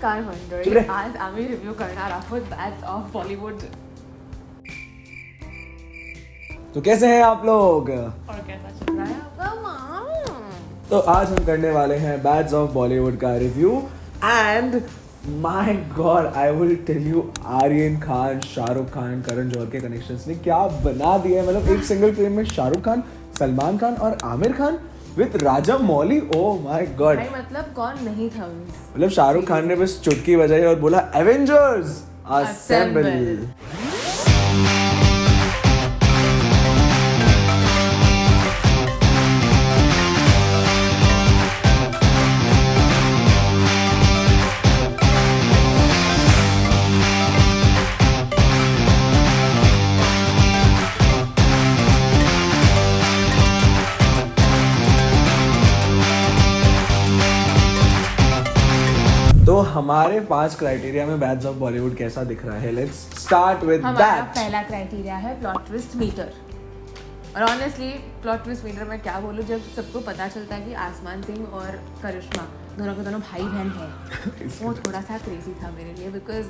नमस्कार मंडळी, आज आम्ही रिव्ह्यू करणार आहोत बॅड्स ऑफ बॉलीवुड. तो कैसे हैं आप लोग? और कैसा चल रहा है आपका माम? तो आज हम करने वाले हैं बैड्स ऑफ बॉलीवुड का review and my god I will tell you Aryan Khan, Shahrukh Khan, Karan Johar के कनेक्शंस ने क्या बना दिया है. मतलब एक सिंगल फिल्म में शाहरुख खान, सलमान खान और Aamir Khan with Rajamouli. Oh my God. भाई मतलब कौन नहीं था मतलब शाहरुख खान ने बस चुटकी बजाई और बोला एवेंजर्स असेंबल. तो हमारे 5 क्राइटेरिया में बैड्स ऑफ बॉलीवुड कैसा दिख रहा है. लेट्स स्टार्ट विद हमारा दैट. पहला क्राइटेरिया है प्लॉट ट्विस्ट मीटर. और ऑनेस्टली प्लॉट ट्विस्ट मीटर में क्या बोलूं, जब सबको पता चलता है कि आसमान सिंह और करिश्मा दोनों के दोनों भाई बहन हैं, वो थोड़ा सा क्रेजी था मेरे लिए. बिकॉज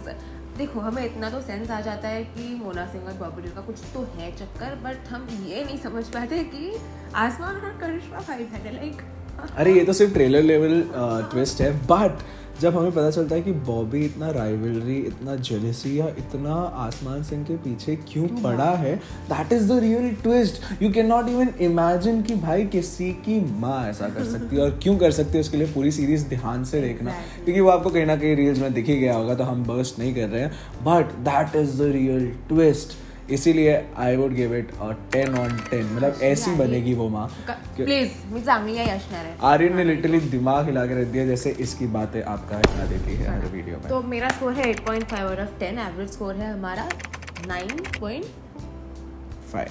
देखो, हमें इतना तो सेंस आ जाता है कि मोना सिंह और बॉबी देओल का कुछ तो है चक्कर, बट हम ये नहीं समझ पाते कि आसमान और करिश्मा भाई बहन है. लाइक अरे ये तो सिर्फ ट्रेलर लेवल ट्विस्ट है. बट जब हमें पता चलता है कि बॉबी इतना राइवलरी, इतना जेलसी या इतना आसमान सिंह के पीछे क्यों पड़ा है, that is the real twist. You can not even imagine कि भाई किसी की माँ ऐसा कर सकती है और क्यों कर सकती है. उसके लिए पूरी सीरीज ध्यान से देखना, क्योंकि वो आपको कहीं ना कहीं रील्स में दिख ही गया होगा, तो हम बर्स्ट नहीं कर रहे हैं. But that is the real twist. इसीलिए I would give it 10 on 10. मतलब ऐसी बनेगी वो माँ. प्लीज मी चांगली आहे असणार आहे. आर्यन ने लिटरली दिमाग हिला के रख दिया, जैसे इसकी बातें आपका हिला देती है हर वीडियो में. तो मेरा स्कोर है 8.5 आउट ऑफ 10. एवरेज स्कोर है हमारा 9.5.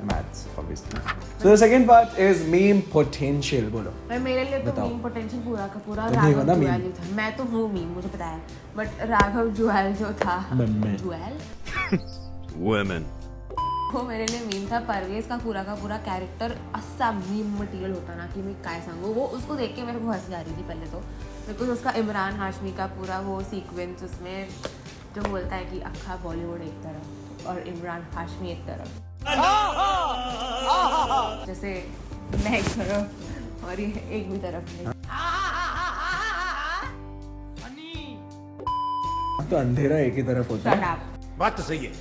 Maths, obviously. So the second part is meme potential. बोलो. भाई मेरे लिए तो बताओ. मीम पोटेंशियल पूरा का पूरा तुम नहीं हो राघव ना जुएल meme? ही था. मैं तो हूँ मीम, मुझे पता है, बट राघव जुएल जो था, मम्मी. जुएल Women. वो मेरे लिए मीम था. परवेज का पूरा कैरेक्टर असा मीम मटेरियल होता ना कि मैं काय सांगू. वो उसको देख के मेरे को हंसी आ रही थी पहले तो, बिकॉज उसका इमरान हाशमी का पूरा वो सीक्वेंस, उसमें जो बोलता है कि अक्खा बॉलीवुड एक तरफ और इमरान हाशमी एक तरफ, जैसे मैं एक तरफ और ये एक भी तरफ नहीं. तो अंधेरा एक ही तरफ होता Shut है. up. बात तो सही है.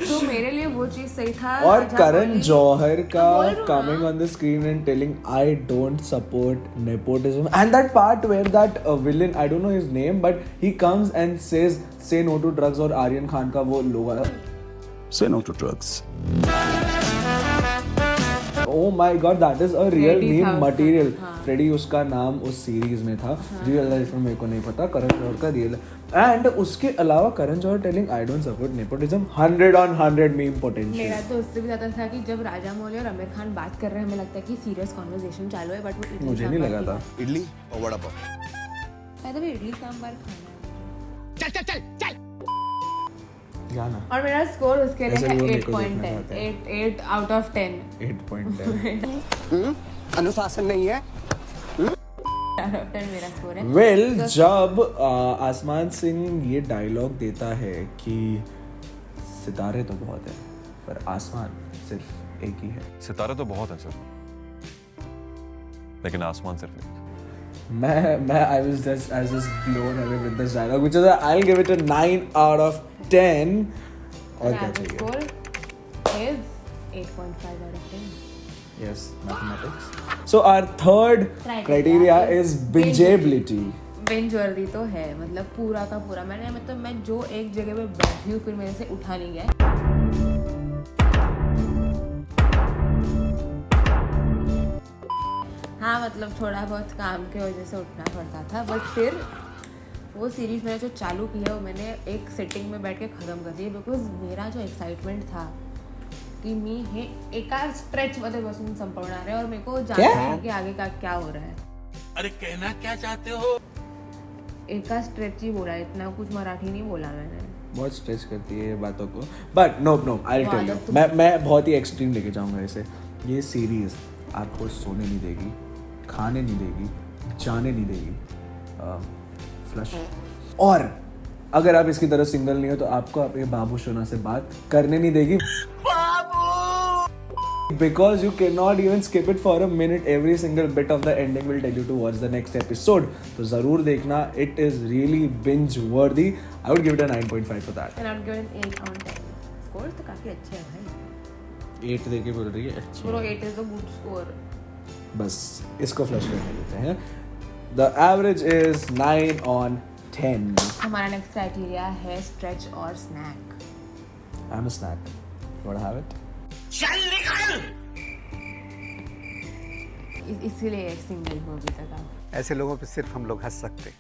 तो मेरे लिए वो चीज सही था. और राजा करण मौली- जौहर का बोल रहा हूँ coming ना. on the screen and telling I don't support nepotism, and that part where that villain, I don't know his name, but he comes and says say no to drugs, और आर्यन खान का वो लोग Say no to drugs. Oh my god, that is a real Freddy meme था उसका. material. हाँ. Freddy उसका नाम उस सीरीज में था. रियल लाइफ में मेरे को नहीं पता. करण जौहर का रियल. एंड उसके अलावा Karan Johar telling I don't support nepotism. 100 on 100 meme potential. मेरा तो उससे भी ज्यादा था कि जब राजा मौली और आमिर खान बात कर रहे हैं, हमें लगता है कि सीरियस कॉन्वर्सेशन चालू है, बट वो इडली मुझे नहीं सांभर लगा की था. है. इडली और वड़ा पाव. मैं तो भी इडली सांभर खाना है. जाना. और मेरा स्कोर उसके लिए ऐसे भी वो है मेरे को देखना 8.10. चाहते हैं. 8 आउट ऑफ 10. 8.10. अनुशासन नहीं है. आउट ऑफ 10 मेरा स्कोर है. वेल जब आसमान सिंह ये डायलॉग देता है कि सितारे तो बहुत है पर आसमान सिर्फ एक ही है. सितारे तो बहुत है सर, लेकिन आसमान सिर्फ एक. मैं I was just blown away with this dialogue, which is I'll give it a 9 out of 10. और क्या चाहिए? Score is 8.5 out of 10. Yes, mathematics. So our third criteria is bingeability. Binge वर्दी तो है, मतलब पूरा का पूरा. मैं जो एक जगह पे बैठी हूँ फिर मेरे से उठा नहीं गया. हाँ मतलब थोड़ा बहुत काम के वजह से उठना पड़ता था, बट फिर वो सीरीज मैंने जो चालू की है वो मैंने एक सेटिंग में बैठ के ख़त्म कर दी, बिकॉज मेरा जो एक्साइटमेंट था की मी हे एका स्ट्रेच मध्ये बसून संपवणार आहे और मेरे को जानना है कि आगे का क्या हो रहा है. अरे कहना क्या चाहते हो? एका स्ट्रेच ही बोला, इतना कुछ मराठी नहीं बोला मैंने. बहुत स्ट्रेच करती है ये बातों को. But no I tell you, मैं बहुत ही एक्सट्रीम लेके जाऊंगा इसे. ये सीरीज आपको सोने नहीं देगी, खाने नहीं देगी, जाने नहीं देगी फ्लश। और अगर आप इसकी तरह सिंगल नहीं हो तो आपको अपने बाबू शोना से बात करने नहीं देगी, because you cannot even skip it for a minute. Every single bit of the ending will tell you to watch the next episode. तो जरूर देखना, it is really binge worthy. I would give it a 9.5 for that. And I'd give it 8 on 10. Scores तो काफी अच्छे हैं भाई। 8 देके बोल रही है अच्छी Bro, है। 8 is a good score. बस इसको फ्लश करने देते हैं। The average is 9 on 10. हमारा नेक्स्ट क्राइटेरिया है स्ट्रेच और snack. I'm a snack. You wanna have it? इसीलिए एक सिंगल हो अभी तक आप। ऐसे लोगों पे सिर्फ हम लोग हंस सकते हैं।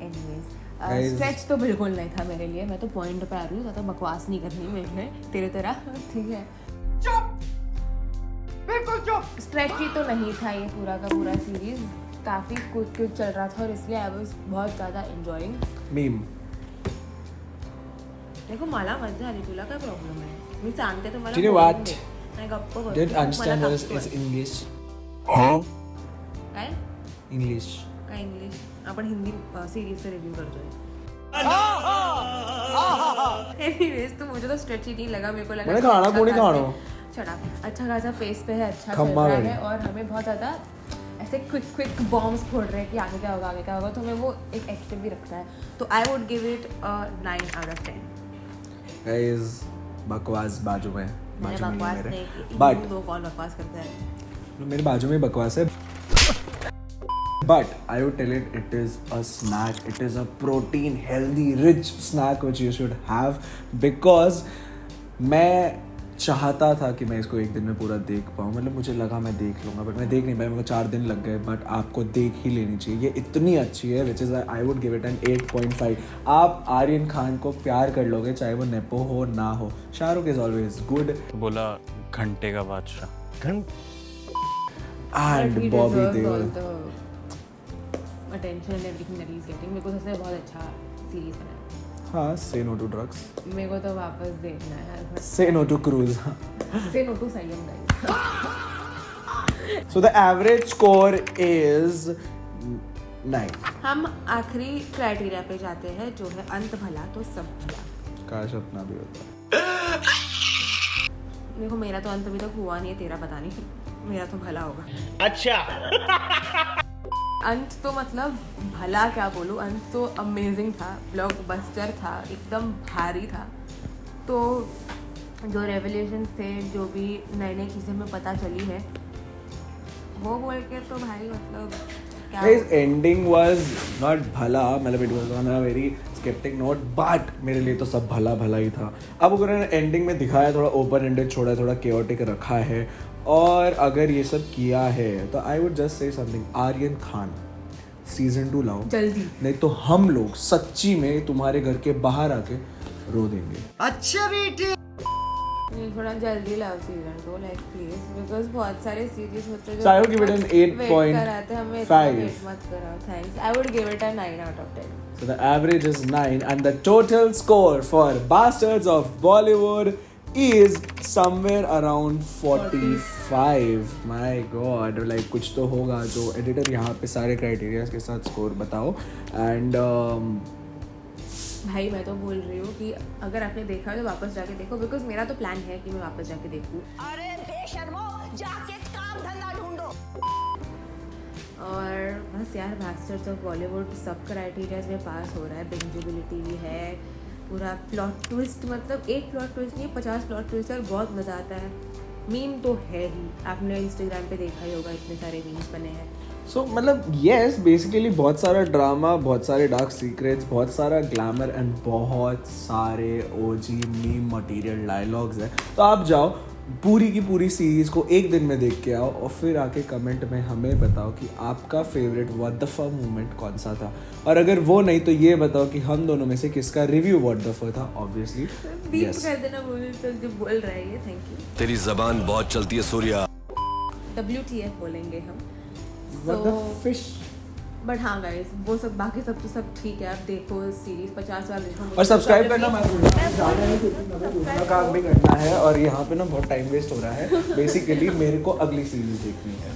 एनीवेज स्ट्रेच तो बिल्कुल नहीं था मेरे लिए। मैं तो पॉइंट पे आ रही हूँ, ज़्यादा बकवास नहीं करनी मेरे तेरे तरह, ठीक है? चुप, बिल्कुल चुप। स्ट्रेची तो नहीं था ये पूरा का पूरा सीरीज, काफ़ी कुछ चल रहा था और इसलिए आई वाज बहुत ज़्यादा एंजॉयिंग। Meme. देखो मला मजा आली, तुला काय प्रॉब्लेम आहे? मी सांगते तुम्हाला। You know what? नाही गप्प बस. Didn't मला understand what गप्प is बस. English. काय English. काय इंग्लिश? आपण हिंदी सीरीजचा रिव्यू करतोय। एनीवेज तो मुझे तो स्ट्रेची नहीं लगा, मेरे को लगा मैंने खाना कौन ही खाना? चढ़ा अच्छा खासा फेस पे है, अच्छा चल खम्मा रहा गई। है और हमें बहुत ज़्यादा ऐसे क्विक बॉम्ब्स फोड़ रहे हैं कि आगे क्या होगा आगे क्या होगा, तो हमें वो एक एक्टिव भी रखता है। तो I would give it 9 out of 10। Guys, बकवास बाजू में मैंने ही है बकवास मेरे। नहीं, But दो कॉल बकवास करता है। मेरे बाजू में बकवास है। But I would tell it, it is a snack. It is a protein, healthy, rich snack which you should have because मैं चाहता था कि मैं इसको एक दिन में पूरा देख पाऊँ। मतलब मुझे लगा मैं देख लूँगा बट मैं देख नहीं पाया, मेरे को 4 दिन लग गए। बट आपको देख ही लेनी चाहिए, ये इतनी अच्छी है which is I would give it an 8.5। आप आर्यन खान को प्यार कर लोगे चाहे वो नेपो हो ना हो। शाहरुख इज ऑलवेज गुड बोला घंटे का बादशाह। And Bobby Deol. Attention and everything that he is getting. मेरे को सबसे बहुत अच्छा सीरीज बना है। हाँ, से नो टू ड्रग्स, मेरे को तो वापस देखना है यार। Say no to cruise. Say no to silent guys. So the average score is 9. हम आखिरी क्राइटेरिया पे जाते हैं जो है अंत भला तो सब भला। काश अपना भी होता। देखो मेरा तो अंत अभी तक हुआ नहीं है, तेरा पता नहीं, मेरा तो भला होगा। अच्छा। अंत तो मतलब भला क्या बोलूँ, अंत तो अमेजिंग था, ब्लॉकबस्टर था, एकदम भारी था। तो जो रेवलेशन थे, जो भी नई नई चीज़ें हमें पता चली है वो बोल के तो भाई मतलब क्या। Guys, ending was not भला, मतलब it was on a very skeptic note, but मेरे लिए तो सब भला भला ही था। अब अगर एंडिंग में दिखाया, थोड़ा ओपन एंडेड छोड़ा, थोड़ा chaotic रखा है और अगर ये सब किया है तो I would just say something, Aryan Khan season 2 लाओ जल्दी, नहीं तो हम लोग सच्ची में तुम्हारे घर के बाहर आके रो देंगे। अच्छा बेटे। थोड़ा जल्दी लाओ सीजन 2 लाइक प्लीज, बिकॉज बहुत सारे सीरीज होते हैं So I would give it an 8.5. कराते हैं, हमें इतना वेट मत कराओ। Thanks, I would give it a 9 out of 10। So the average is 9 and the total score for Bastards of Bollywood is somewhere around 45. My God, like कुछ तो होगा। जो एडिटर यहाँ पे सारे क्राइटेरियाज के साथ स्कोर बताओ। एंड भाई मैं तो बोल रही हूँ कि अगर आपने देखा है तो वापस जाके देखो, बिकॉज मेरा तो प्लान है कि मैं वापस जाके देखूँ। अरे बेशर्मो, जाके काम धंधा ढूंढो। और बस यार, बास्टर्ड्स ऑफ बॉलीवुड सब क्राइटेरियाज में पास हो रहा है। बिंजेबिलिटी भी है, पूरा प्लॉट ट्विस्ट, मतलब एक प्लॉट ट्विस्ट नहीं 50 प्लॉट ट्विस्ट है, बहुत मज़ा आता है। मीम तो है ही, आपने इंस्टाग्राम पे देखा ही होगा, इतने सारे मीम्स बने हैं। सो मतलब येस, बेसिकली बहुत सारा ड्रामा, बहुत सारे डार्क सीक्रेट्स, बहुत सारा ग्लैमर एंड बहुत सारे ओजी मीम मटेरियल डायलॉग्स है। तो आप जाओ, पूरी की पूरी सीरीज को एक दिन में देख के आओ और फिर आके कमेंट में हमें बताओ कि आपका favourite what the fuck moment कौन सा था। और अगर वो नहीं तो ये बताओ कि हम दोनों में से किसका रिव्यू व्हाट द फक था। ऑब्वियसली बीप यस, कर देना मूवी पे जो बोल रहा है ये। Thank you. तेरी जबान बहुत चलती है सूर्या। WTF बोलेंगे हम। What the fish. बट हाँ गाइस, वो सब बाकी सब तो सब ठीक है। आप देखो सीरीज 50 बार देखो और सब्सक्राइब करना मत भूलना, काम भी करना है। और यहाँ पे ना बहुत टाइम वेस्ट हो रहा है। बेसिकली मेरे को अगली सीरीज देखनी है।